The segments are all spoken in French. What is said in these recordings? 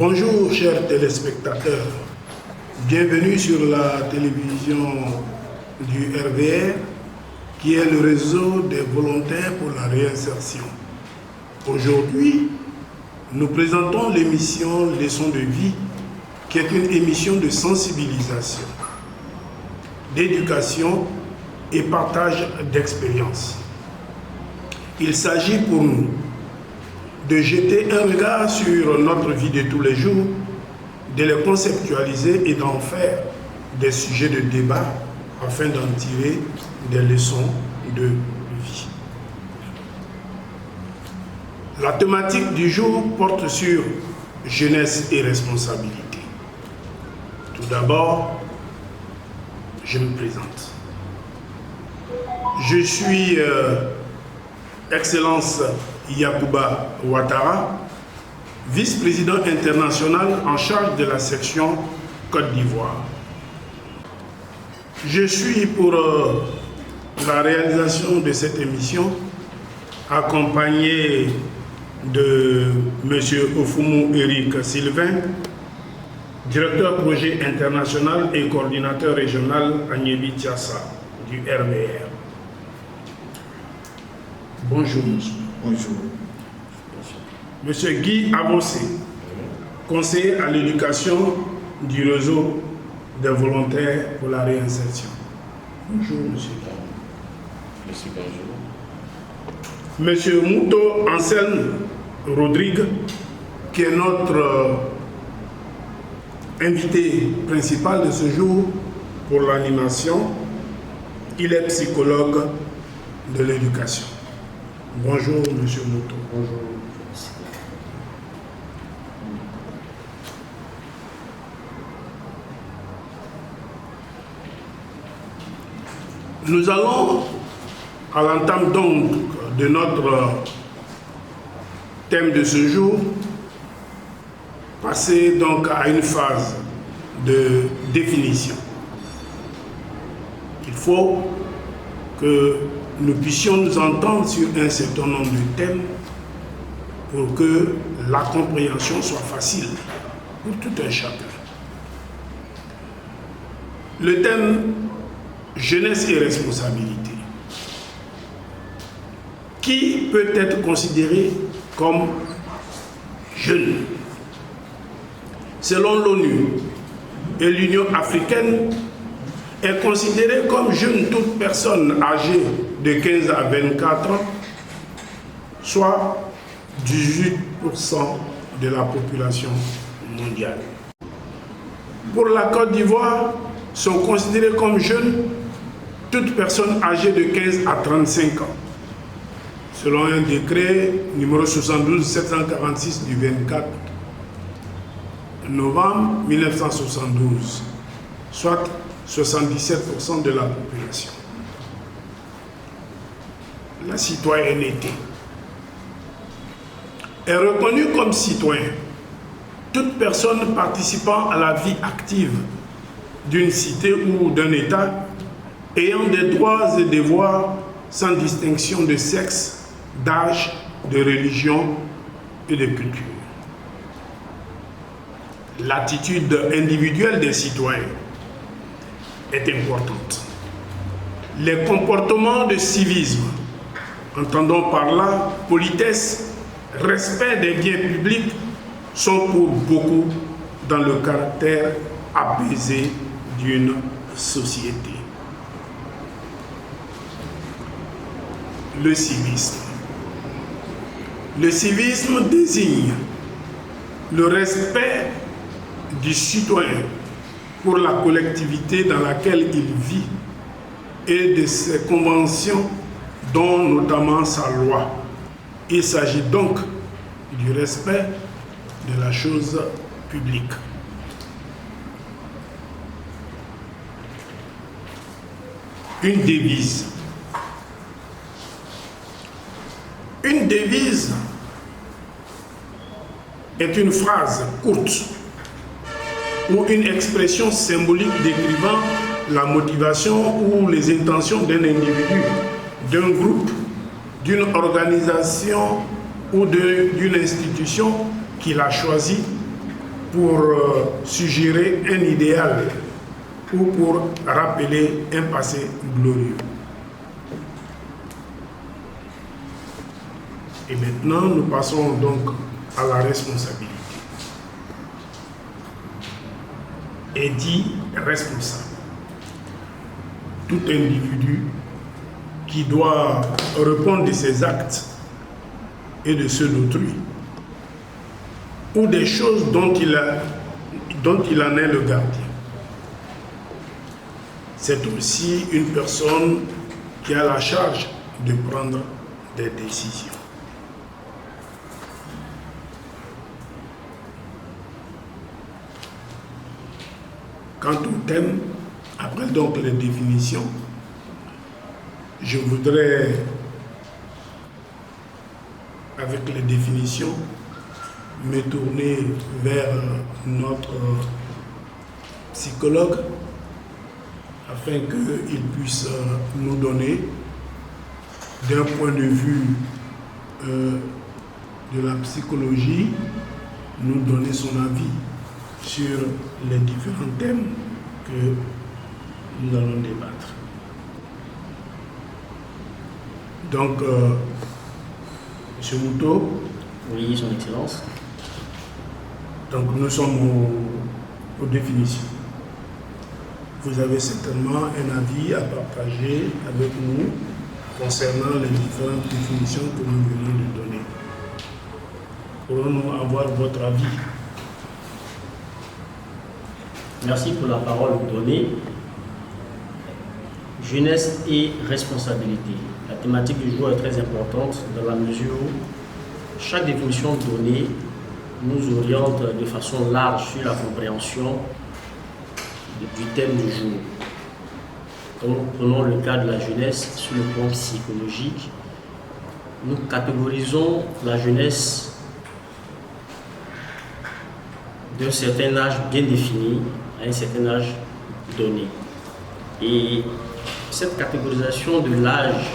Bonjour chers téléspectateurs, bienvenue sur la télévision du RVR qui est le réseau des volontaires pour la réinsertion. Aujourd'hui, nous présentons l'émission Leçons de vie qui est une émission de sensibilisation, d'éducation et partage d'expériences. Il s'agit pour nous de jeter un regard sur notre vie de tous les jours, de les conceptualiser et d'en faire des sujets de débat afin d'en tirer des leçons de vie. La thématique du jour porte sur jeunesse et responsabilité. Tout d'abord, je me présente. Je suis Excellence Yacouba Ouattara, vice-président international en charge de la section Côte d'Ivoire. Je suis pour la réalisation de cette émission accompagné de M. Ofoumou Eric Sylvain, directeur projet international et coordinateur régional à Niébi-Tiassa du RVR. Bonjour, monsieur. Bonjour. Monsieur Guy Abossé, conseiller à l'éducation du réseau des volontaires pour la réinsertion. Bonjour, monsieur. Merci, bonjour. Monsieur Mouto Anselme Rodrigue, qui est notre invité principal de ce jour pour l'animation. Il est psychologue de l'éducation. Bonjour, monsieur Mouto. Bonjour. Nous allons, à l'entame donc de notre thème de ce jour, passer donc à une phase de définition. Il faut que nous puissions nous entendre sur un certain nombre de thèmes pour que la compréhension soit facile pour tout un chacun. Le thème jeunesse et responsabilité. Qui peut être considéré comme jeune? Selon l'ONU et l'Union africaine, est considérée comme jeune toute personne âgée de 15 à 24 ans, soit 18% de la population mondiale. Pour la Côte d'Ivoire, sont considérées comme jeunes toute personne âgée de 15 à 35 ans, selon un décret numéro 72-746 du 24 novembre 1972, soit 77% de la population. La citoyenneté est reconnue comme citoyen toute personne participant à la vie active d'une cité ou d'un État ayant des droits et devoirs sans distinction de sexe, d'âge, de religion et de culture. L'attitude individuelle des citoyens est importante. Les comportements de civisme, entendons par là politesse, respect des biens publics, sont pour beaucoup dans le caractère apaisé d'une société. Le civisme. Le civisme désigne le respect du citoyen pour la collectivité dans laquelle il vit et de ses conventions, dont notamment sa loi. Il s'agit donc du respect de la chose publique. Une devise. Une devise est une phrase courte ou une expression symbolique décrivant la motivation ou les intentions d'un individu, d'un groupe, d'une organisation ou d'une institution qu'il a choisi pour suggérer un idéal ou pour rappeler un passé glorieux. Et maintenant, nous passons donc à la responsabilité. Et dit responsable. Tout individu qui doit répondre de ses actes et de ceux d'autrui, ou des choses dont il en est le gardien. C'est aussi une personne qui a la charge de prendre des décisions. Quant au thème, après donc les définitions, je voudrais, avec les définitions, me tourner vers notre psychologue afin qu'il puisse nous donner, d'un point de vue de la psychologie, nous donner son avis sur les différents thèmes que nous allons débattre. Donc, M. Mouto. Oui, Son Excellence. Donc, nous sommes aux définitions. Vous avez certainement un avis à partager avec nous concernant les différentes définitions que nous venons de donner. Pourrons-nous avoir votre avis? Merci pour la parole donnée. Jeunesse et responsabilité. La thématique du jour est très importante dans la mesure où chaque définition donnée nous oriente de façon large sur la compréhension du thème du jour. Donc, prenons le cas de la jeunesse sur le plan psychologique. Nous catégorisons la jeunesse d'un certain âge bien défini à un certain âge donné. Et cette catégorisation de l'âge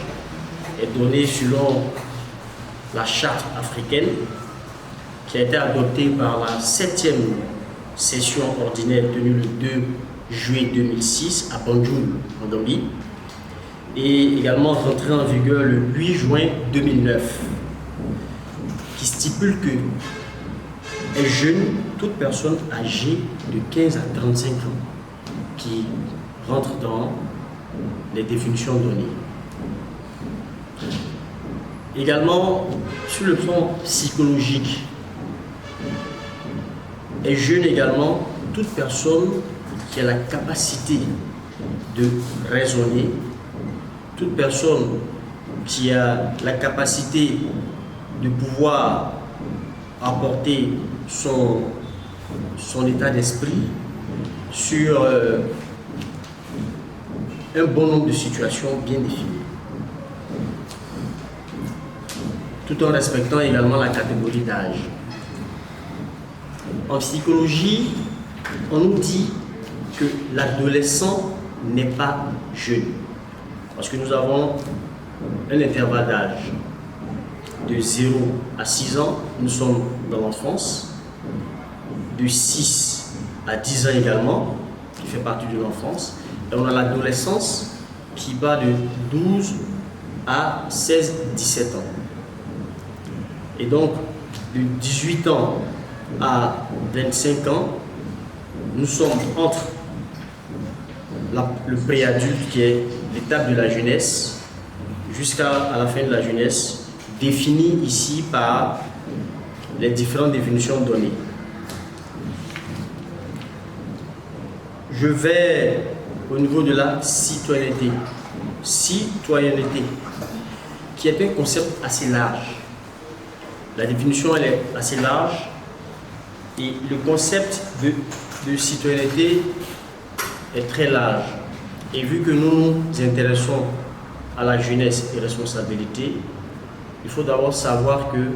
est donnée selon la charte africaine qui a été adoptée par la 7e session ordinaire tenue le 2 juillet 2006 à Banjul, en Gambie, et également rentrée en vigueur le 8 juin 2009, qui stipule que est jeune toute personne âgée de 15 à 35 ans qui rentre dans les définitions données. Également, sur le plan psychologique, est jeune également toute personne qui a la capacité de raisonner, toute personne qui a la capacité de pouvoir apporter son état d'esprit sur un bon nombre de situations bien définies, tout en respectant également la catégorie d'âge. En psychologie, on nous dit que l'adolescent n'est pas jeune, parce que nous avons un intervalle d'âge de 0 à 6 ans, nous sommes dans l'enfance, de 6 à 10 ans également, qui fait partie de l'enfance, et on a l'adolescence qui va de 12 à 16-17 ans. Et donc, de 18 ans à 25 ans, nous sommes entre le préadulte qui est l'étape de la jeunesse jusqu'à la fin de la jeunesse, définie ici par les différentes définitions données. Je vais au niveau de la citoyenneté. Citoyenneté, qui est un concept assez large. La définition elle est assez large et le concept de citoyenneté est très large. Et vu que nous nous intéressons à la jeunesse et responsabilité, il faut d'abord savoir que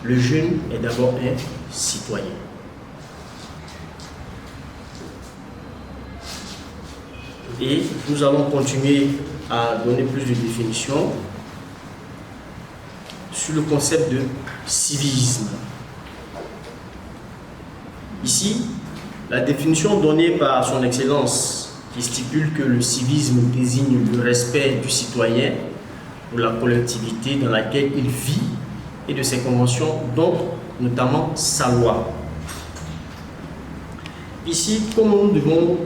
le jeune est d'abord un citoyen. Et nous allons continuer à donner plus de définitions sur le concept de civisme. Ici, la définition donnée par son Excellence qui stipule que le civisme désigne le respect du citoyen pour la collectivité dans laquelle il vit et de ses conventions, dont notamment sa loi. Ici, comment nous devons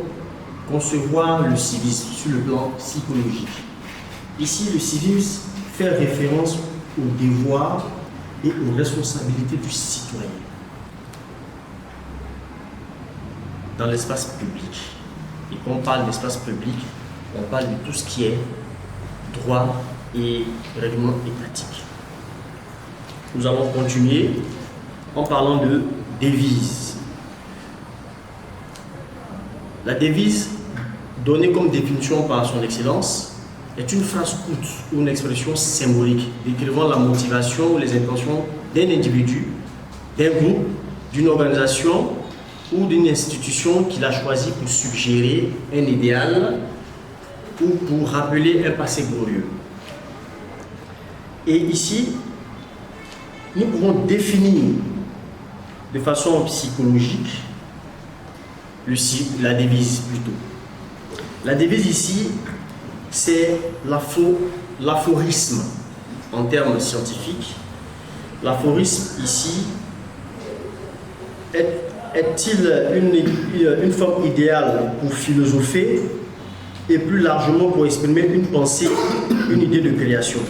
concevoir le civisme sur le plan psychologique? Ici, le civisme fait référence aux devoirs et aux responsabilités du citoyen dans l'espace public. Et quand on parle d'espace public, on parle de tout ce qui est droit et règlement étatique. Nous allons continuer en parlant de devise. La devise donnée comme définition par son Excellence est une phrase courte ou une expression symbolique décrivant la motivation ou les intentions d'un individu, d'un groupe, d'une organisation ou d'une institution qu'il a choisi pour suggérer un idéal ou pour rappeler un passé glorieux. Et ici, nous pouvons définir de façon psychologique la devise plutôt. La devise ici, c'est l'aphorisme en termes scientifiques. L'aphorisme ici est-il une forme idéale pour philosopher et plus largement pour exprimer une pensée, une idée de création?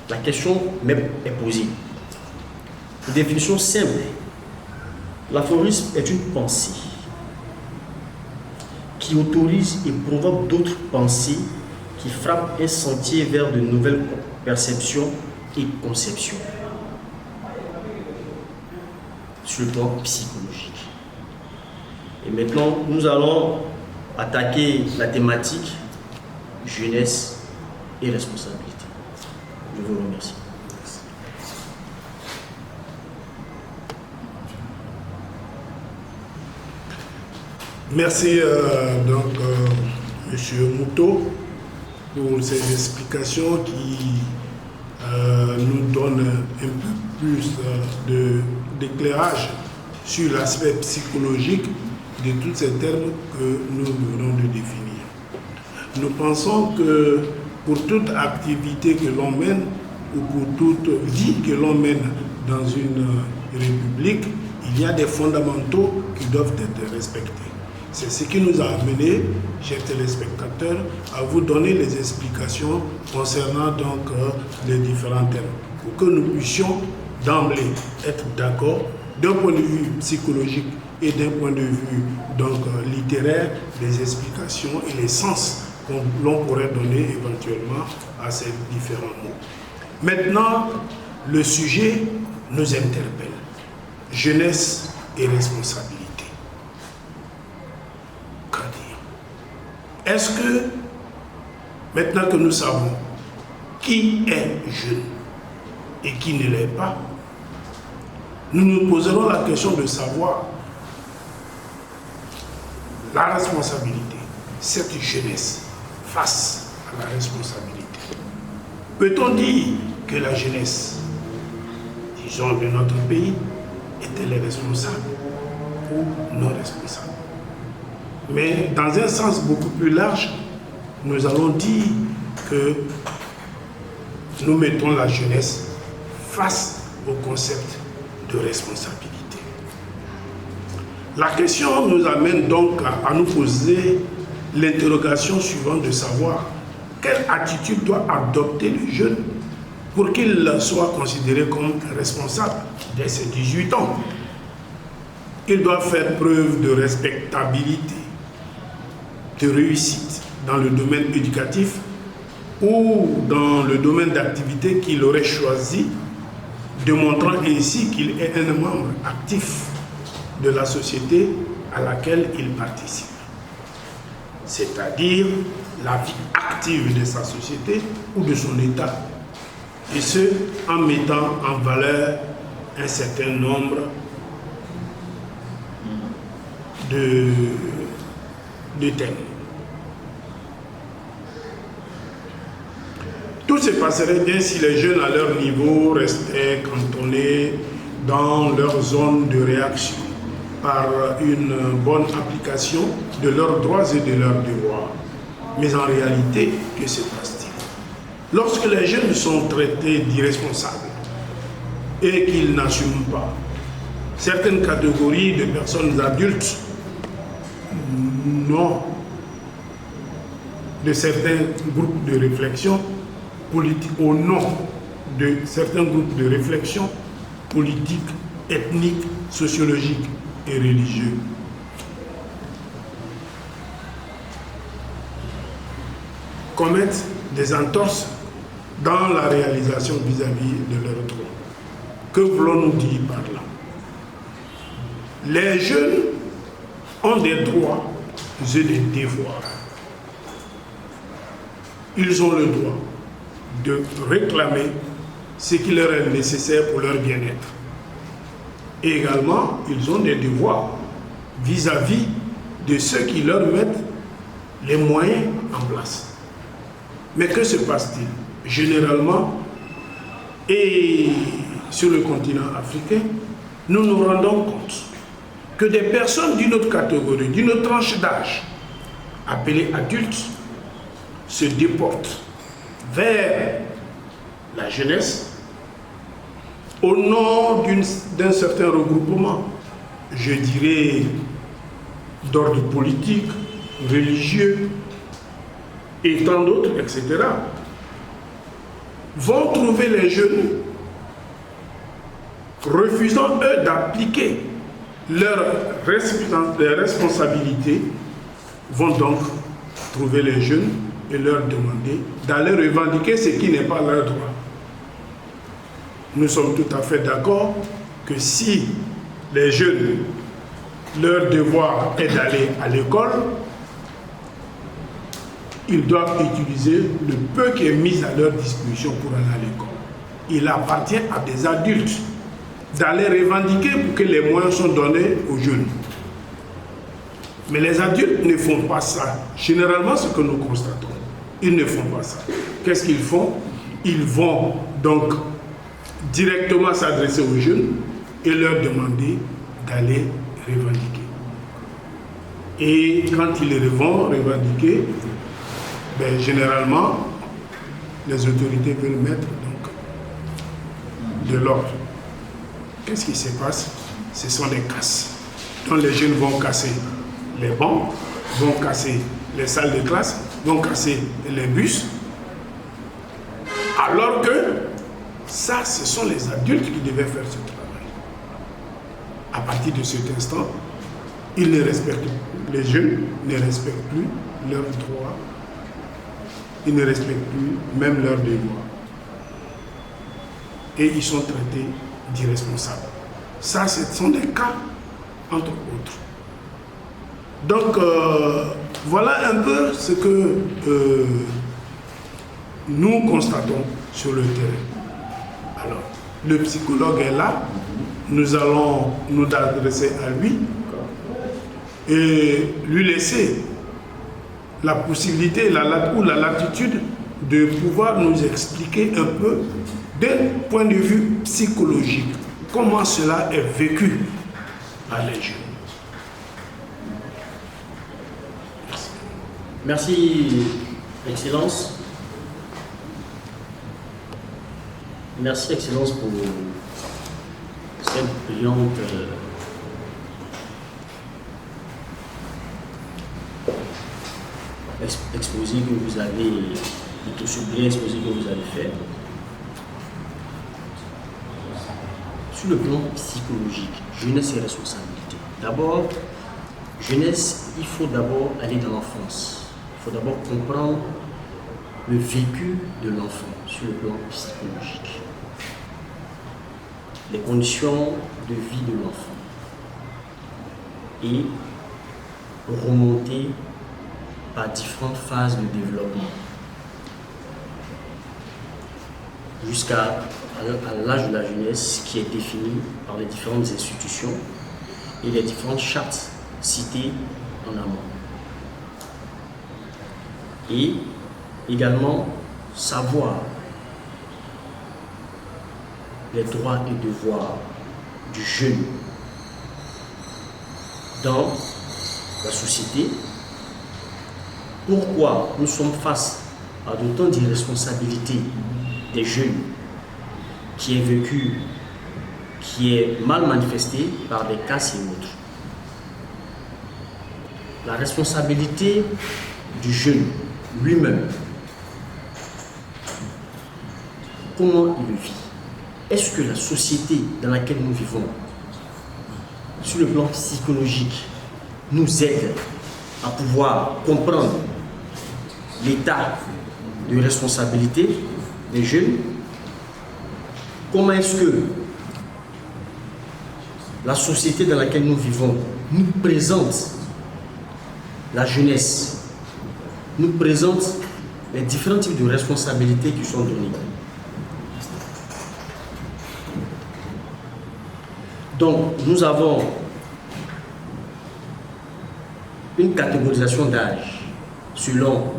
La question même est posée. Une définition simple. L'aphorisme est une pensée qui autorise et provoque d'autres pensées qui frappent un sentier vers de nouvelles perceptions et conceptions sur le plan psychologique. Et maintenant, nous allons attaquer la thématique jeunesse et responsabilité. Je vous remercie. Merci Monsieur Mouto pour ces explications qui nous donnent un peu plus d'éclairage sur l'aspect psychologique de tous ces termes que nous venons de définir. Nous pensons que pour toute activité que l'on mène ou pour toute vie que l'on mène dans une république, il y a des fondamentaux qui doivent être respectés. C'est ce qui nous a amené, chers téléspectateurs, à vous donner les explications concernant donc les différents termes, pour que nous puissions d'emblée être d'accord d'un point de vue psychologique et d'un point de vue donc littéraire, les explications et les sens que l'on pourrait donner éventuellement à ces différents mots. Maintenant, le sujet nous interpelle. Jeunesse et responsabilité. Est-ce que, maintenant que nous savons qui est jeune et qui ne l'est pas, nous nous poserons la question de savoir la responsabilité, cette jeunesse face à la responsabilité. Peut-on dire que la jeunesse, disons, de notre pays, est-elle responsable ou non responsable? Mais dans un sens beaucoup plus large, nous allons dire que nous mettons la jeunesse face au concept de responsabilité. La question nous amène donc à nous poser l'interrogation suivante de savoir quelle attitude doit adopter le jeune pour qu'il soit considéré comme responsable dès ses 18 ans. Il doit faire preuve de respectabilité, de réussite dans le domaine éducatif ou dans le domaine d'activité qu'il aurait choisi, démontrant ainsi qu'il est un membre actif de la société à laquelle il participe. C'est-à-dire la vie active de sa société ou de son État, et ce, en mettant en valeur un certain nombre de thèmes. Tout se passerait bien si les jeunes à leur niveau restaient cantonnés dans leur zone de réaction, par une bonne application de leurs droits et de leurs devoirs. Mais en réalité, que se passe-t-il? Lorsque les jeunes sont traités d'irresponsables et qu'ils n'assument pas, certaines catégories de personnes adultes n'ont de certains groupes de réflexion politique, au nom de certains groupes de réflexion politique, ethnique, sociologique et religieux. Commettent des entorses dans la réalisation vis-à-vis de leurs droits. Que voulons-nous dire par là? Les jeunes ont des droits et des devoirs. Ils ont le droit de réclamer ce qui leur est nécessaire pour leur bien-être. Et également, ils ont des devoirs vis-à-vis de ceux qui leur mettent les moyens en place. Mais que se passe-t-il? Généralement, et sur le continent africain, nous nous rendons compte que des personnes d'une autre catégorie, d'une autre tranche d'âge, appelées adultes, se déportent vers la jeunesse au nom d'un certain regroupement, je dirais d'ordre politique, religieux et tant d'autres, etc., vont trouver les jeunes refusant, eux, d'appliquer leurs responsabilités, vont donc trouver les jeunes et leur demander d'aller revendiquer ce qui n'est pas leur droit. Nous sommes tout à fait d'accord que si les jeunes, leur devoir est d'aller à l'école, ils doivent utiliser le peu qui est mis à leur disposition pour aller à l'école. Il appartient à des adultes d'aller revendiquer pour que les moyens soient donnés aux jeunes. Mais les adultes ne font pas ça. Généralement, ce que nous constatons, ils ne font pas ça. Qu'est-ce qu'ils font? Ils vont donc directement s'adresser aux jeunes et leur demander d'aller revendiquer. Et quand ils vont revendiquer, ben, généralement, les autorités veulent mettre donc de l'ordre. Qu'est-ce qui se passe? Ce sont des casses. Donc les jeunes vont casser les bancs, vont casser les salles de classe, vont casser les bus, alors que ça, ce sont les adultes qui devaient faire ce travail. À partir de cet instant, ils ne respectent, les jeunes ne respectent plus leurs droits, ils ne respectent plus même leurs devoirs. Et ils sont traités d'irresponsables. Ça, ce sont des cas, entre autres. Donc, voilà un peu ce que nous constatons sur le terrain. Alors, le psychologue est là, nous allons nous adresser à lui et lui laisser la possibilité ou la latitude de pouvoir nous expliquer un peu d'un point de vue psychologique comment cela est vécu par les jeunes. Merci, Excellence. Merci, Excellence, pour cette brillante exposé que vous avez, plutôt ce brillant exposé que vous avez fait. Sur le plan psychologique, jeunesse et responsabilité. D'abord, jeunesse, il faut d'abord aller dans l'enfance. Il faut d'abord comprendre le vécu de l'enfant sur le plan psychologique. Les conditions de vie de l'enfant. Et remonter par différentes phases de développement jusqu'à l'âge de la jeunesse qui est défini par les différentes institutions et les différentes chartes citées en amont. Et également savoir les droits et devoirs du jeune dans la société. Pourquoi nous sommes face à d'autant d'irresponsabilité des jeunes qui est vécu, qui est mal manifesté par des casses et autres. La responsabilité du jeune lui-même, comment il le vit? Est-ce que la société dans laquelle nous vivons, sur le plan psychologique, nous aide à pouvoir comprendre l'état de responsabilité des jeunes? Comment est-ce que la société dans laquelle nous vivons nous présente la jeunesse, nous présente les différents types de responsabilités qui sont données? Donc, nous avons une catégorisation d'âge selon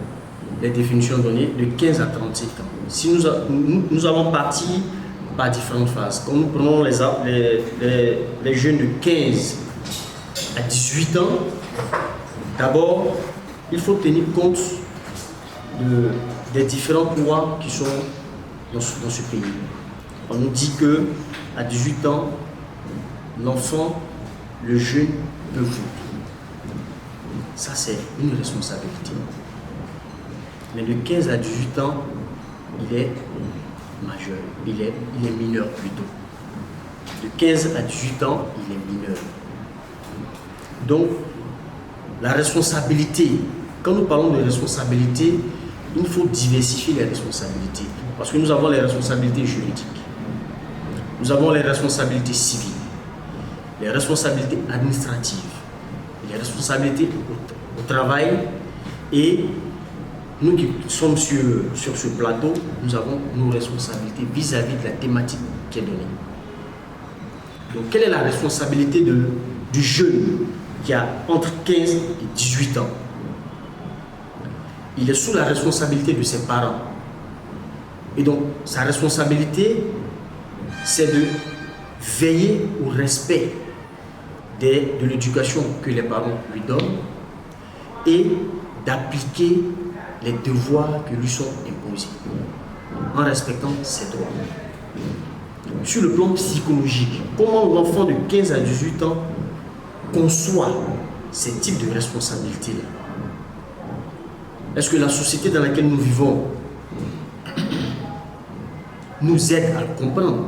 les définitions données de 15 à 37 ans. Si nous allons partir par différentes phases. Quand nous prenons les jeunes de 15 à 18 ans, d'abord, il faut tenir compte des différentes lois qui sont dans ce pays. On nous dit qu'à 18 ans, l'enfant, le jeune peut voter. Ça, c'est une responsabilité. Mais de 15 à 18 ans, il est majeur, il est mineur plutôt. De 15 à 18 ans, il est mineur. Donc, la responsabilité, quand nous parlons de responsabilité, il faut diversifier les responsabilités. Parce que nous avons les responsabilités juridiques, nous avons les responsabilités civiles, les responsabilités administratives, les responsabilités au travail, et nous qui sommes sur ce plateau, nous avons nos responsabilités vis-à-vis de la thématique qui est donnée. Donc, quelle est la responsabilité du jeune qui a entre 15 et 18 ans? Il est sous la responsabilité de ses parents. Et donc, sa responsabilité, c'est de veiller au respect de l'éducation que les parents lui donnent et d'appliquer les devoirs qui lui sont imposés en respectant ses droits. Sur le plan psychologique, comment l'enfant de 15 à 18 ans conçoit ces types de responsabilités-là? Est-ce que la société dans laquelle nous vivons nous aide à le comprendre?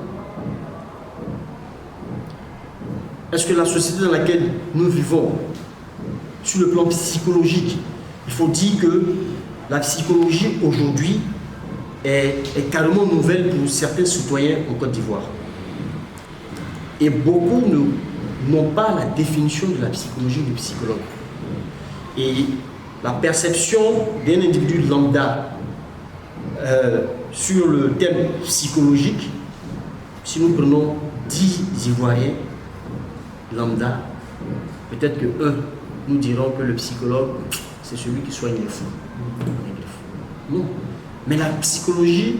Est-ce que la société dans laquelle nous vivons, sur le plan psychologique, il faut dire que la psychologie aujourd'hui est carrément nouvelle pour certains citoyens en Côte d'Ivoire. Et beaucoup n'ont pas la définition de la psychologie du psychologue. Et la perception d'un individu lambda sur le thème psychologique, si nous prenons 10 Ivoiriens lambda, peut-être que eux nous diront que le psychologue, c'est celui qui soigne les fous. Non. Mais la psychologie,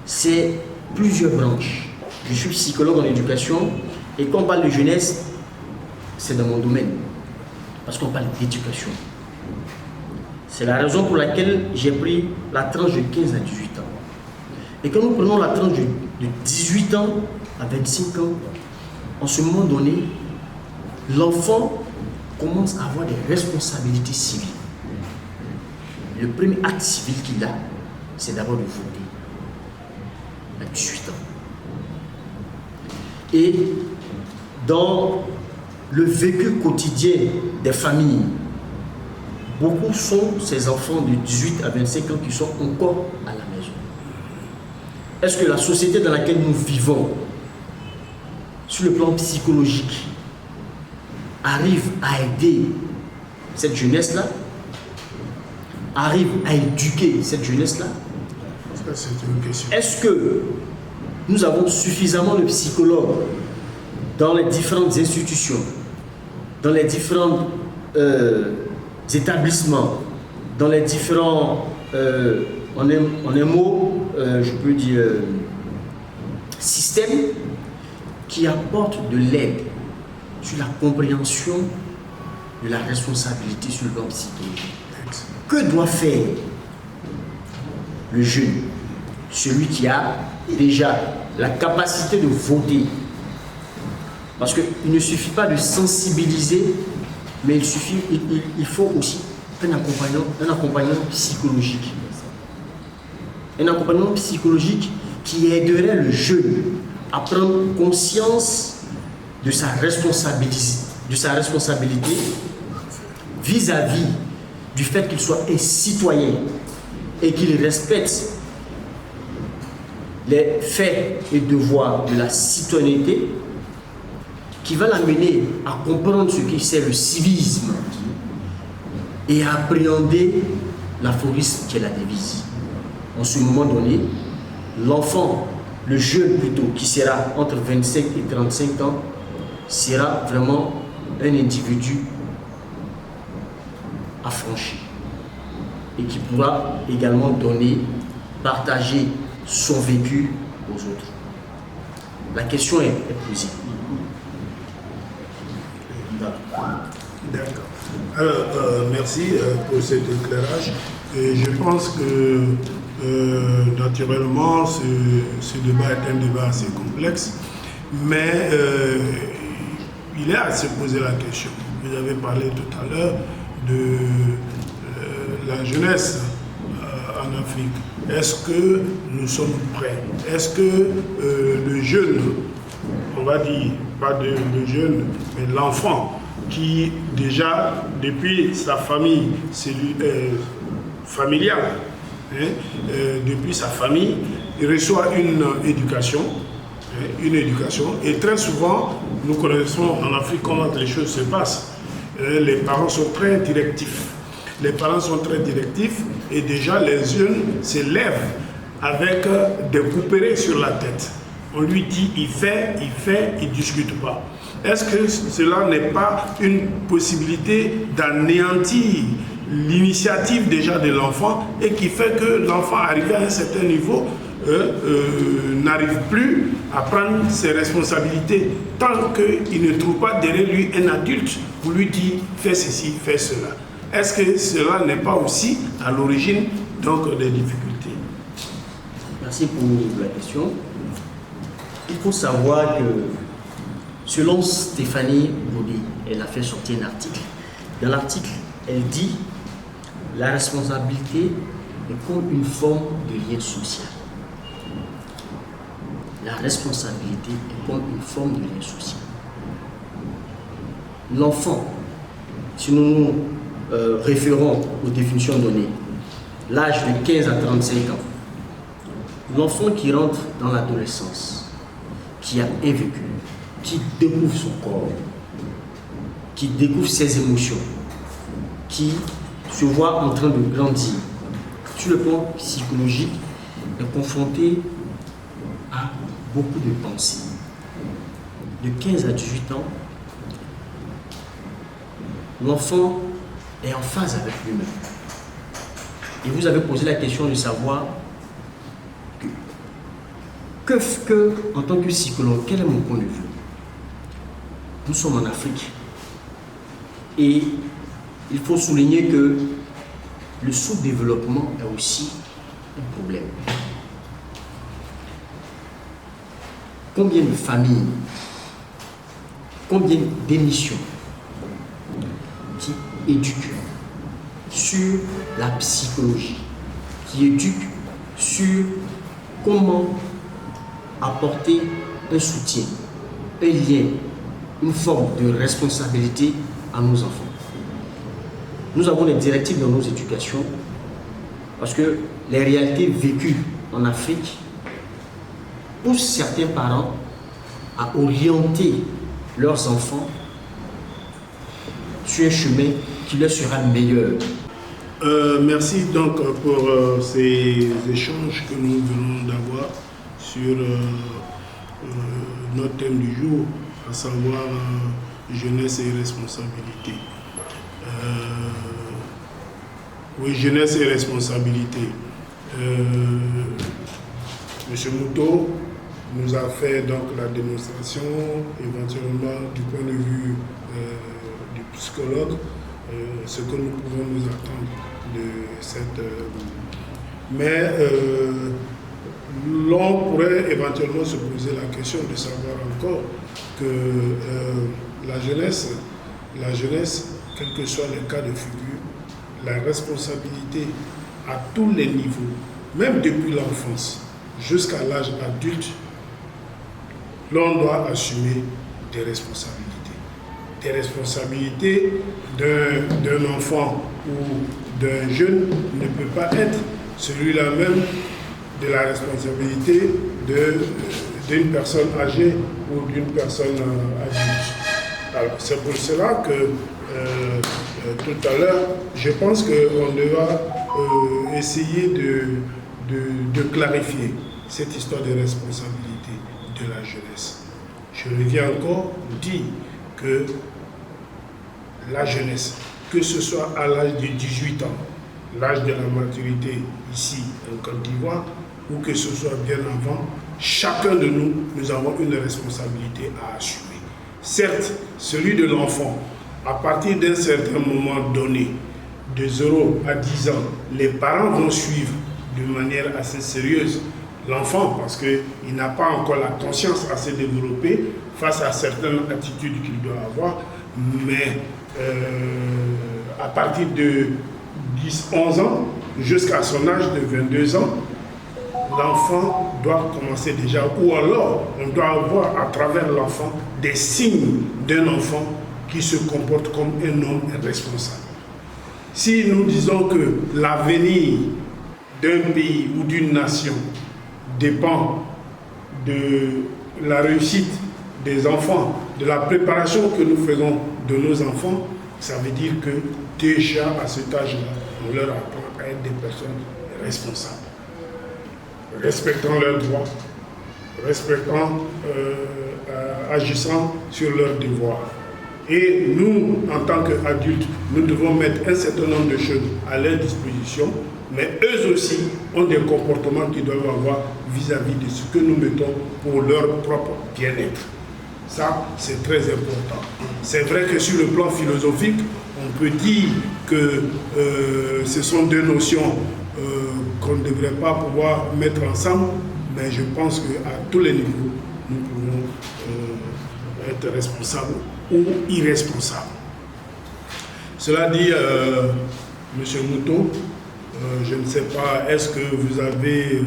c'est plusieurs branches. Je suis psychologue en éducation, et quand on parle de jeunesse, c'est dans mon domaine. Parce qu'on parle d'éducation. C'est la raison pour laquelle j'ai pris la tranche de 15 à 18 ans. Et quand nous prenons la tranche de 18 ans à 25 ans, en ce moment donné, l'enfant commence à avoir des responsabilités civiles. Le premier acte civil qu'il a, c'est d'abord de voter à 18 ans. Et dans le vécu quotidien des familles, beaucoup sont ces enfants de 18 à 25 ans qui sont encore à la maison. Est-ce que la société dans laquelle nous vivons, sur le plan psychologique, arrive à aider cette jeunesse-là, arrive à éduquer cette jeunesse-là? C'est une question. Est-ce que nous avons suffisamment de psychologues dans les différentes institutions, dans les différents établissements, dans les différents, en un mot, je peux dire, systèmes qui apportent de l'aide sur la compréhension de la responsabilité sur le plan psychologique. Que doit faire le jeune, celui qui a déjà la capacité de voter? Parce qu'il ne suffit pas de sensibiliser, mais il faut aussi un accompagnement psychologique. Un accompagnement psychologique qui aiderait le jeune à prendre conscience de sa responsabilité vis-à-vis du fait qu'il soit un citoyen et qu'il respecte les faits et devoirs de la citoyenneté, qui va l'amener à comprendre ce que c'est le civisme et à appréhender l'aphorisme qui est la devise. En ce moment donné, l'enfant, le jeune plutôt, qui sera entre 25 et 35 ans, sera vraiment un individu affranchi et qui pourra également donner, partager son vécu aux autres. La question est posée. D'accord. Alors, merci pour cet éclairage. Et je pense que naturellement, ce débat est un débat assez complexe, mais il est à se poser la question. Vous avez parlé tout à l'heure de la jeunesse en Afrique. Est-ce que nous sommes prêts? Est-ce que le jeune, on va dire, pas le jeune, mais l'enfant, qui déjà, depuis sa famille familiale, depuis sa famille, il reçoit une éducation, et très souvent, nous connaissons en Afrique comment les choses se passent. Les parents sont très directifs. Et déjà les jeunes se lèvent avec des coupérets sur la tête. On lui dit, il fait, il ne discute pas. Est-ce que cela n'est pas une possibilité d'anéantir l'initiative déjà de l'enfant et qui fait que l'enfant arrivé à un certain niveau n'arrive plus à prendre ses responsabilités tant qu'il ne trouve pas derrière lui un adulte pour lui dire fais ceci, fais cela. Est-ce que cela n'est pas aussi à l'origine donc des difficultés? Merci pour la question. Il faut savoir que selon Stéphanie Baudet, elle a fait sortir un article. Dans l'article, elle dit la responsabilité est comme une forme de lien social. La responsabilité est comme une forme de lien social. L'enfant, si nous nous référons aux définitions données, l'âge de 15 à 35 ans, l'enfant qui rentre dans l'adolescence, qui a un vécu, qui découvre son corps, qui découvre ses émotions, qui se voit en train de grandir, sur le plan psychologique, est confronté à beaucoup de pensées. De 15 à 18 ans, l'enfant est en phase avec lui-même. Et vous avez posé la question de savoir en tant que psychologue, quel est mon point de vue? Nous sommes en Afrique. Et il faut souligner que le sous-développement est aussi un problème. Combien de familles, combien d'émissions qui éduquent sur la psychologie, qui éduquent sur comment apporter un soutien, un lien, une forme de responsabilité à nos enfants. Nous avons des directives dans nos éducations parce que les réalités vécues en Afrique poussent certains parents à orienter leurs enfants sur un chemin qui leur sera meilleur. Merci donc pour ces échanges que nous venons d'avoir sur notre thème du jour, à savoir jeunesse et responsabilité. Oui, jeunesse et responsabilité. Monsieur Mouto nous a fait donc la démonstration éventuellement du point de vue du psychologue ce que nous pouvons nous attendre de cette... mais l'on pourrait éventuellement se poser la question de savoir encore que la jeunesse, quels que soient les cas de figure, la responsabilité à tous les niveaux, même depuis l'enfance jusqu'à l'âge adulte, l'on doit assumer des responsabilités. Des responsabilités d'un enfant ou d'un jeune ne peut pas être celui-là même de la responsabilité d'une personne âgée ou d'une personne adulte. Alors, c'est pour cela que tout à l'heure, je pense qu'on devra essayer de clarifier cette histoire de responsabilité de la jeunesse. Je reviens encore dire que la jeunesse, que ce soit à l'âge de 18 ans, l'âge de la maturité ici en Côte d'Ivoire, ou que ce soit bien avant, chacun de nous, nous avons une responsabilité à assumer. Certes, celui de l'enfant, à partir d'un certain moment donné, de 0 à 10 ans, les parents vont suivre de manière assez sérieuse l'enfant parce qu'il n'a pas encore la conscience assez développée face à certaines attitudes qu'il doit avoir, mais à partir de 10-11 ans jusqu'à son âge de 22 ans, l'enfant doit commencer déjà, ou alors on doit avoir à travers l'enfant des signes d'un enfant qui se comporte comme un homme responsable. Si nous disons que l'avenir d'un pays ou d'une nation dépend de la réussite des enfants, de la préparation que nous faisons de nos enfants, ça veut dire que déjà à cet âge-là, on leur apprend à être des personnes responsables, respectant leurs droits, agissant sur leurs devoirs. Et nous, en tant qu'adultes, nous devons mettre un certain nombre de choses à leur disposition, mais eux aussi ont des comportements qu'ils doivent avoir vis-à-vis de ce que nous mettons pour leur propre bien-être. Ça, c'est très important. C'est vrai que sur le plan philosophique, on peut dire que ce sont deux notions qu'on ne devrait pas pouvoir mettre ensemble, mais je pense qu'à tous les niveaux, nous pouvons être responsables ou irresponsables. Cela dit, M. Mouto, je ne sais pas, est-ce que vous avez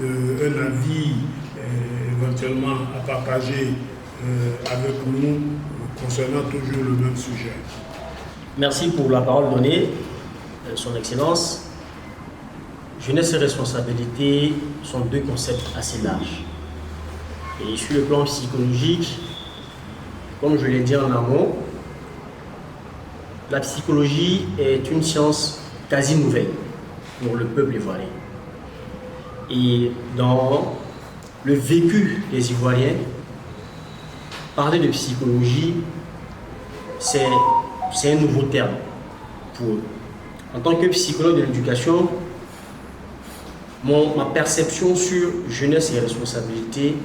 un avis éventuellement à partager avec nous concernant toujours le même sujet? Merci pour la parole donnée, Son Excellence. Jeunesse et responsabilité sont deux concepts assez larges. Et sur le plan psychologique, comme je l'ai dit en amont, la psychologie est une science quasi nouvelle pour le peuple ivoirien. Et dans le vécu des Ivoiriens, parler de psychologie, c'est un nouveau terme pour eux. En tant que psychologue de l'éducation, ma perception sur jeunesse et responsabilité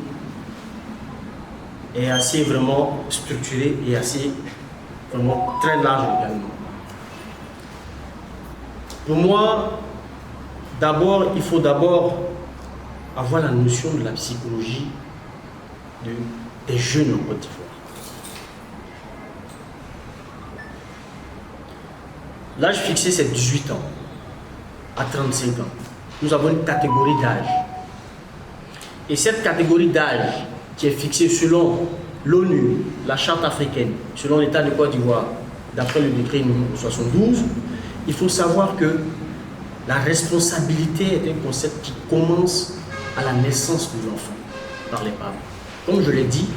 est assez vraiment structurée et assez vraiment très large également. Pour moi, il faut d'abord avoir la notion de la psychologie des jeunes en Côte d'Ivoire. L'âge fixé, c'est 18 ans à 35 ans. Nous avons une catégorie d'âge. Et cette catégorie d'âge qui est fixée selon l'ONU, la Charte africaine, selon l'État de Côte d'Ivoire, d'après le décret numéro 72, il faut savoir que la responsabilité est un concept qui commence à la naissance de l'enfant par les parents. Comme je l'ai dit,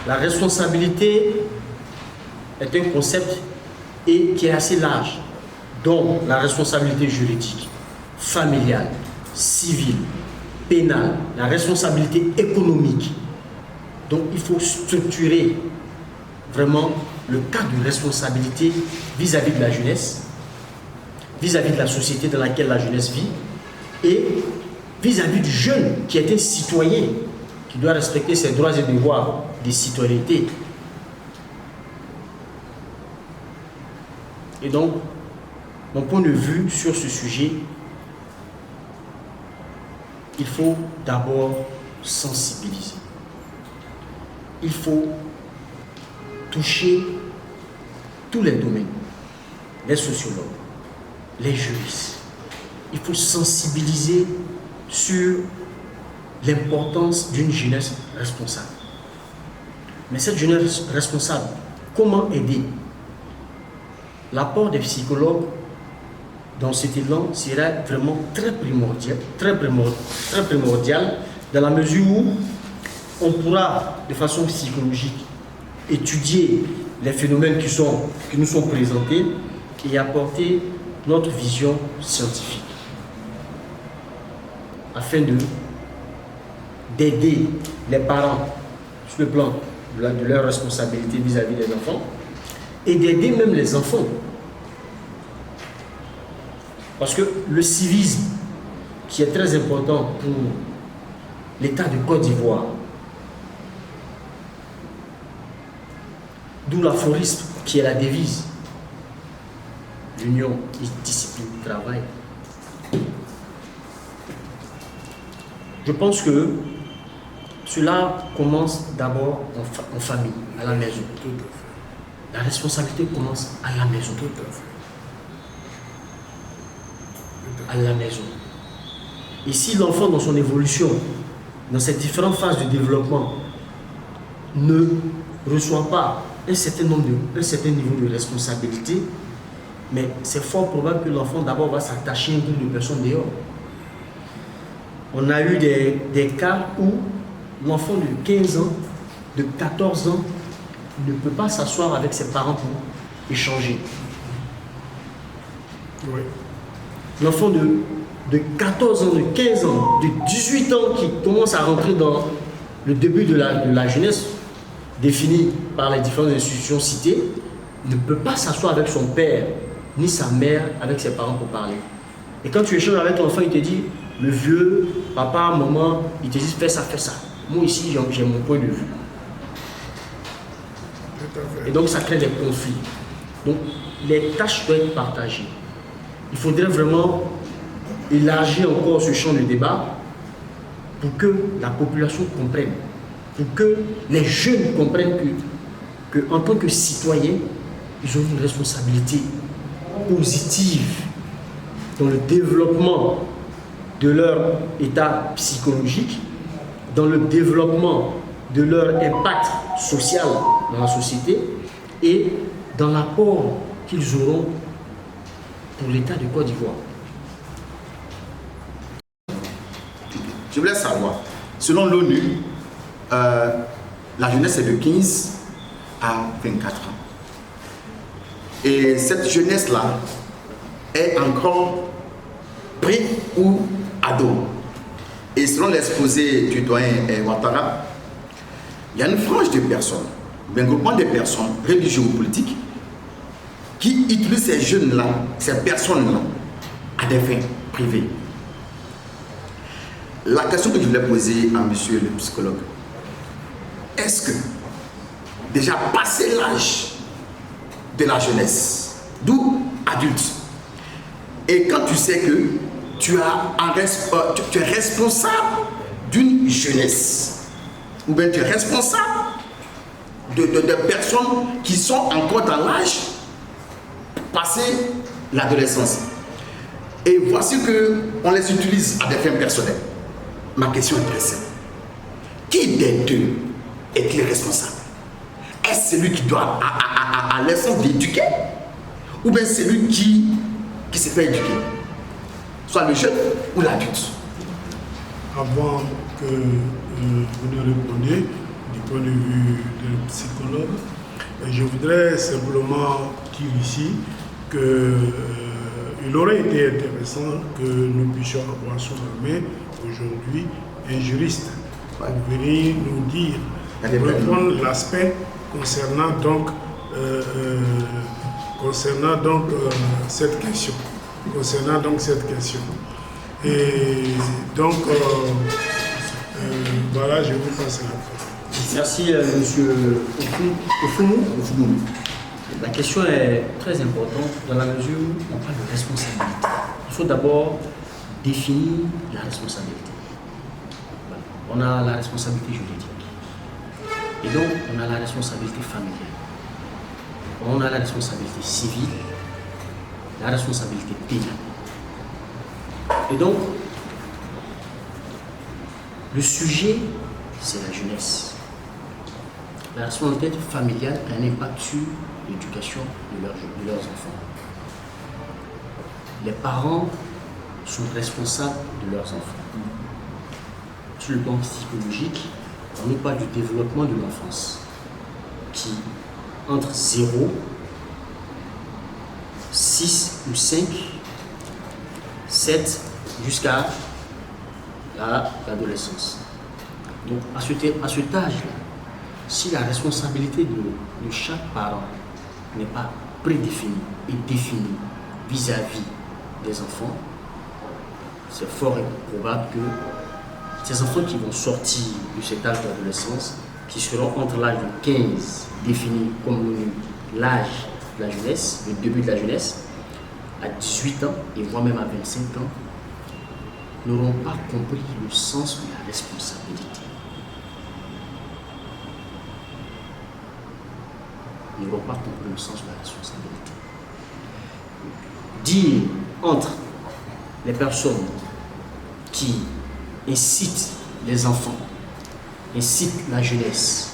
la responsabilité est un concept qui est assez large, dont la responsabilité juridique, familiale, civile, pénale, la responsabilité économique. Donc il faut structurer vraiment le cadre de responsabilité vis-à-vis de la jeunesse, vis-à-vis de la société dans laquelle la jeunesse vit et vis-à-vis du jeune qui est un citoyen, qui doit respecter ses droits et devoirs de citoyenneté. Et donc, mon point de vue sur ce sujet, il faut d'abord sensibiliser. Il faut toucher tous les domaines, les sociologues, les juristes. Il faut sensibiliser sur l'importance d'une jeunesse responsable. Mais cette jeunesse responsable, comment aider? L'apport des psychologues dans cet élan serait vraiment très primordial dans la mesure où on pourra de façon psychologique étudier les phénomènes qui nous sont présentés et apporter notre vision scientifique afin d'aider les parents sur le plan de leur responsabilité vis-à-vis des enfants et d'aider même les enfants. Parce que le civisme, qui est très important pour l'État de Côte d'Ivoire, d'où l'aphorisme qui est la devise, l'union, discipline, travail. Je pense que cela commence d'abord en famille, à la maison. La responsabilité commence à la maison. À la maison. Et si l'enfant, dans son évolution, dans ces différentes phases de développement, ne reçoit pas un certain niveau de responsabilité, mais c'est fort probable que l'enfant d'abord va s'attacher à un groupe de personnes dehors. On a eu des cas où l'enfant de 15 ans, de 14 ans, ne peut pas s'asseoir avec ses parents pour échanger. Oui. L'enfant de 14 ans, de 15 ans, de 18 ans qui commence à rentrer dans le début de la jeunesse, définie par les différentes institutions citées, ne peut pas s'asseoir avec son père ni sa mère avec ses parents pour parler. Et quand tu échanges avec l'enfant, il te dit, le vieux, papa, maman, il te dit fais ça, fais ça. Moi ici, j'ai mon point de vue. Et donc ça crée des conflits. Donc les tâches doivent être partagées. Il faudrait vraiment élargir encore ce champ de débat pour que la population comprenne, pour que les jeunes comprennent que en tant que citoyens, ils ont une responsabilité positive dans le développement de leur état psychologique, dans le développement de leur impact social dans la société et dans l'apport qu'ils auront pour l'État de Côte d'Ivoire. Je voulais savoir, selon l'ONU, la jeunesse est de 15 à 24 ans. Et cette jeunesse-là est encore pré ou ado. Et selon l'exposé du doyen Ouattara, il y a une frange de personnes, un groupement de personnes religieuses ou politiques qui utilisent ces jeunes-là, ces personnes-là, à des fins privées. La question que je voulais poser à monsieur le psychologue, est-ce que, déjà passé l'âge de la jeunesse, d'où adulte, et quand tu sais que tu es responsable d'une jeunesse, ou bien tu es responsable de personnes qui sont encore dans l'âge passé l'adolescence. Et voici qu'on les utilise à des fins personnelles. Ma question est très simple. Qui des deux est-il responsable? Est-ce celui qui doit à l'essence d'éduquer, ou bien celui qui se fait éduquer, soit le jeune ou l'adulte? Avant que vous ne répondiez du point de vue de psychologue, je voudrais simplement dire ici qu'il aurait été intéressant que nous puissions avoir sous la main aujourd'hui un juriste pour venir nous dire, reprendre l'aspect concernant donc cette question. Et donc, voilà, je vous passe la parole. Merci, monsieur Ofoumou. La question est très importante dans la mesure où on parle de responsabilité. Il faut d'abord définir la responsabilité. On a la responsabilité juridique. Et donc, on a la responsabilité familiale. On a la responsabilité civile, la responsabilité pénale. Et donc, le sujet, c'est la jeunesse. La responsabilité familiale a un impact sur l'éducation de leurs enfants. Les parents sont responsables de leurs enfants. Sur le plan psychologique, on nous parle du développement de l'enfance qui, entre 0, 6 ou 5, 7 jusqu'à l'adolescence. Donc à cet âge-là, si la responsabilité de chaque parent n'est pas prédéfinie et définie vis-à-vis des enfants, c'est fort probable que ces enfants qui vont sortir de cet âge d'adolescence, qui seront entre l'âge de 15, défini comme l'âge de la jeunesse, le début de la jeunesse, à 18 ans et voire même à 25 ans, n'auront pas compris le sens de la responsabilité. Ils n'auront pas compris le sens de la responsabilité. Dire entre les personnes qui incitent les enfants, incitent la jeunesse,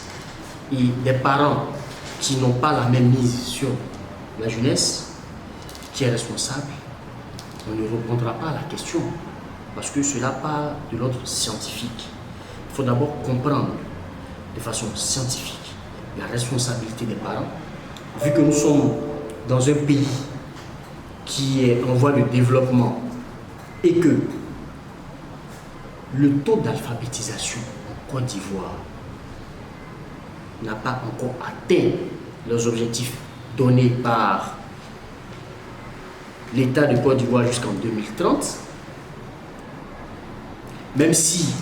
et des parents qui n'ont pas la même mise sur la jeunesse, qui est responsable, on ne répondra pas à la question, parce que cela part de l'ordre scientifique. Il faut d'abord comprendre de façon scientifique la responsabilité des parents, vu que nous sommes dans un pays qui est en voie de développement et que le taux d'alphabétisation en Côte d'Ivoire n'a pas encore atteint les objectifs donnés par l'État de Côte d'Ivoire jusqu'en 2030, même si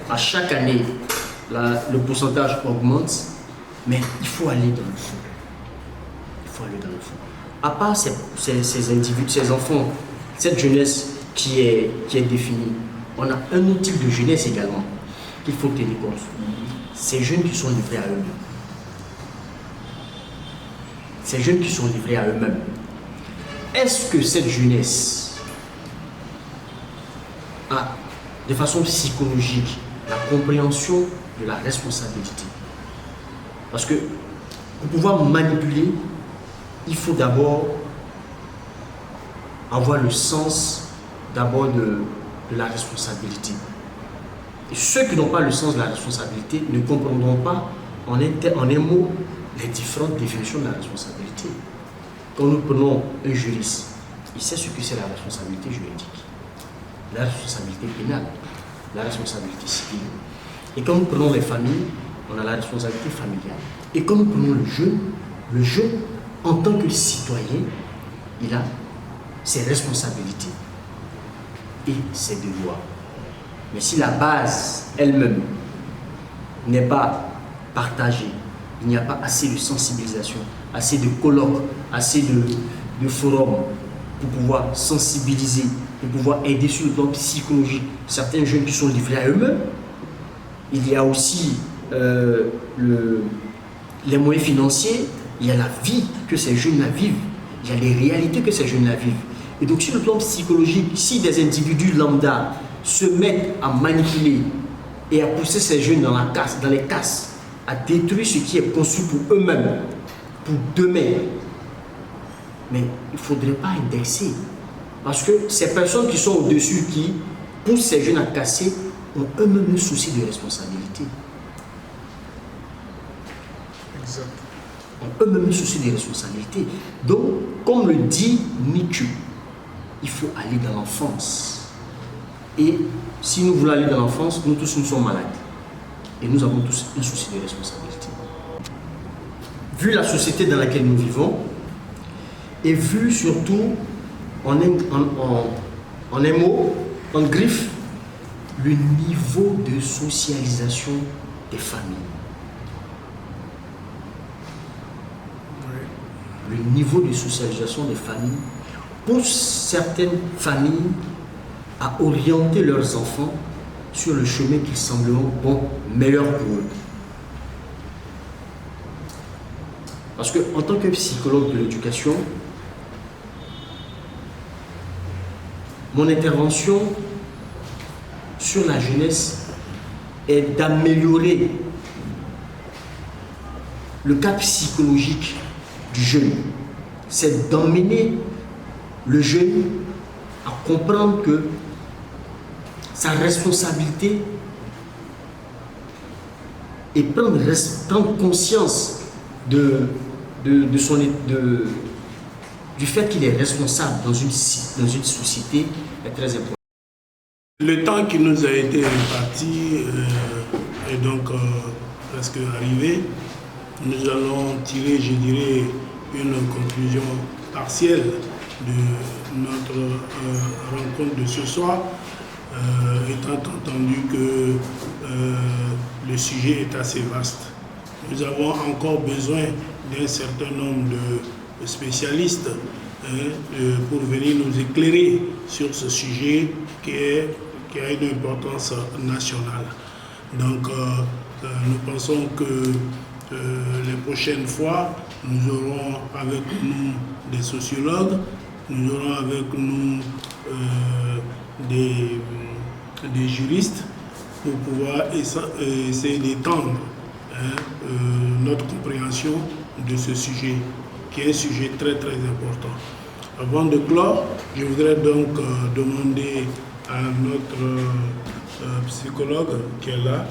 à chaque année le pourcentage augmente, mais il faut aller dans le fond. Il faut aller dans le fond. À part ces individus, ces enfants, cette jeunesse qui est définie, on a un autre type de jeunesse également qu'il faut tenir compte. Ces jeunes qui sont livrés à eux-mêmes. Ces jeunes qui sont livrés à eux-mêmes. Est-ce que cette jeunesse a, de façon psychologique, la compréhension de la responsabilité? Parce que pour pouvoir manipuler, il faut d'abord avoir le sens d'abord de la responsabilité. Et ceux qui n'ont pas le sens de la responsabilité ne comprendront pas en un mot les différentes définitions de la responsabilité. Quand nous prenons un juriste, il sait ce que c'est la responsabilité juridique, la responsabilité pénale, la responsabilité civile. Et quand nous prenons les familles, on a la responsabilité familiale. Et quand nous prenons le jeune, en tant que citoyen, il a ses responsabilités et ses devoirs. Mais si la base elle-même n'est pas partagée, il n'y a pas assez de sensibilisation, assez de colloques, assez de forums pour pouvoir sensibiliser, pour pouvoir aider sur le plan psychologique certains jeunes qui sont livrés à eux-mêmes. Il y a aussi les moyens financiers, il y a la vie que ces jeunes-là vivent, il y a les réalités que ces jeunes-là vivent. Et donc sur le plan psychologique, si des individus lambda se mettent à manipuler et à pousser ces jeunes dans les casses, à détruire ce qui est conçu pour eux-mêmes, pour demain, mais il ne faudrait pas indexer. Parce que ces personnes qui sont au-dessus, qui poussent ces jeunes à casser, ont eux-mêmes un souci de responsabilité. Exact. Ont eux-mêmes un souci de responsabilité. Donc, comme le dit Nietzsche, il faut aller dans l'enfance. Et si nous voulons aller dans l'enfance, nous tous nous sommes malades. Et nous avons tous un souci de responsabilité. Vu la société dans laquelle nous vivons, et vu surtout en un mot, en griffe, le niveau de socialisation des familles. le niveau de socialisation des familles pousse certaines familles à orienter leurs enfants sur le chemin qui sembleront meilleur pour eux. Parce qu'en tant que psychologue de l'éducation, mon intervention sur la jeunesse est d'améliorer le cas psychologique du jeune. C'est d'emmener le jeune à comprendre que sa responsabilité et prendre conscience du fait qu'il est responsable dans une société est très important. Le temps qui nous a été réparti est donc presque arrivé. Nous allons tirer, je dirais, une conclusion partielle de notre rencontre de ce soir, étant entendu que le sujet est assez vaste. Nous avons encore besoin d'un certain nombre de spécialistes pour venir nous éclairer sur ce sujet qui a une importance nationale. Donc nous pensons que les prochaines fois, nous aurons avec nous des sociologues, nous aurons avec nous des juristes pour pouvoir essayer d'étendre notre compréhension de ce sujet, qui est un sujet très très important. Avant de clore, je voudrais donc demander à notre psychologue qui est là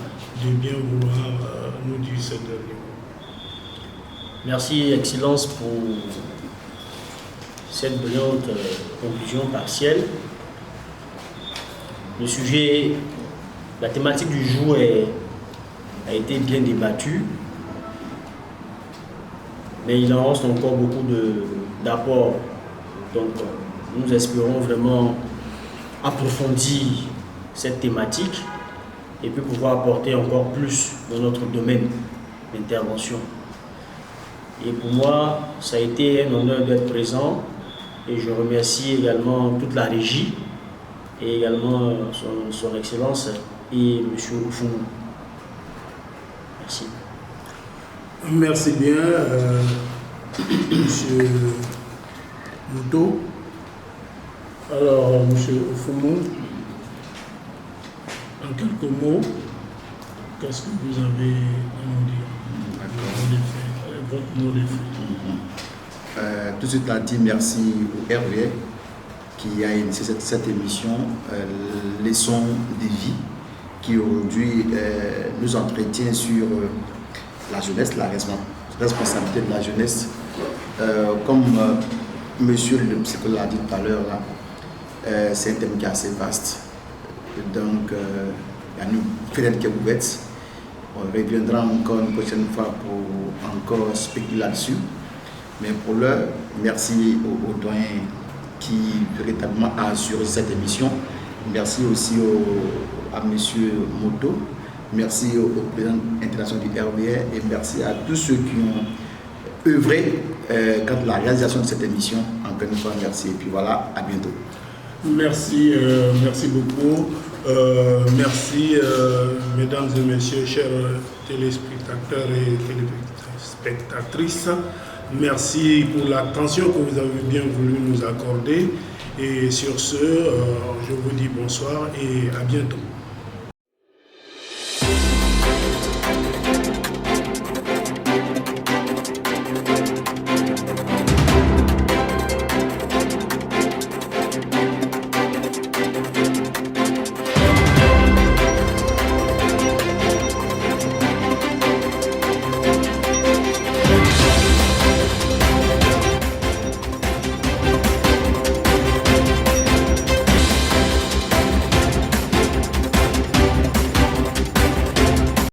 de bien vouloir nous dire ce dernier mot. Merci, Excellence, pour cette brillante conclusion partielle. Le sujet, la thématique du jour a été bien débattue, mais il en reste encore beaucoup d'apports. Donc, nous espérons vraiment approfondir cette thématique et puis pouvoir apporter encore plus dans notre domaine d'intervention. Et pour moi, ça a été un honneur d'être présent et je remercie également toute la régie et également son Excellence et M. Oufoumou. Merci. Merci bien, M. Mouto. Alors, M. Oufoumou, en quelques mots, qu'est-ce que vous avez à nous dire? Votre mot de fin. Tout de suite, a dit merci au RVA qui a initié cette émission, Leçons de vie, qui aujourd'hui nous entretient sur la jeunesse, la responsabilité de la jeunesse. Comme monsieur le psychologue l'a dit tout à l'heure, c'est un thème qui est assez vaste. Donc, il y a une fenêtre qui est ouverte. On reviendra encore une prochaine fois pour encore spéculer là-dessus. Mais pour l'heure, merci aux doyens qui véritablement a assuré cette émission. Merci aussi à M. Moto. Merci au président international du RVA et merci à tous ceux qui ont œuvré quant à la réalisation de cette émission. Encore une fois, merci. Et puis voilà, à bientôt. Merci, merci beaucoup. Merci, mesdames et messieurs, chers téléspectateurs et téléspectatrices. Merci pour l'attention que vous avez bien voulu nous accorder. Et sur ce, je vous dis bonsoir et à bientôt.